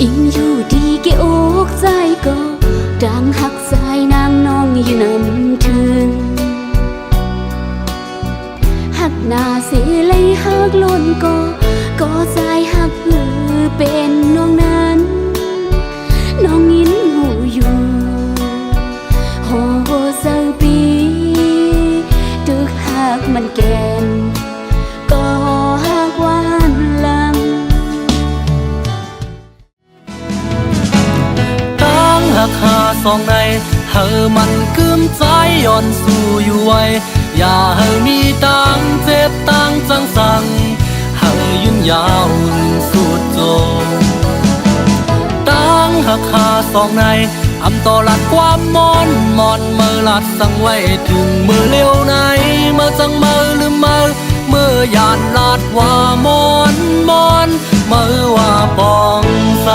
อิงอยู่ดีเกอกใจก็ดังหักสายนางน้องอยู่นำถึงหักหน้าเสียเลยหักล้นก็ใจหักหือเป็นน้องนั้นน้องยินหูอยู่โหเศร้าปีตึกหักมันแก่นก็หักหวานลำตั้งหักหาสองในเธอมันกึมใจย้อนสู่อยู่ไว้อย่าให้มีตังเจ็บตังจังสังให้ยืนยาวสุดโจตั้งหักหาสองในอำต่อหลัดความมอนเมื่อหลัดสั่งไว้ถึงมือเลี้ยวในเมื่อจังมือลืมเมื่อยานลาดว่ามอนเมื่อว่าปองใส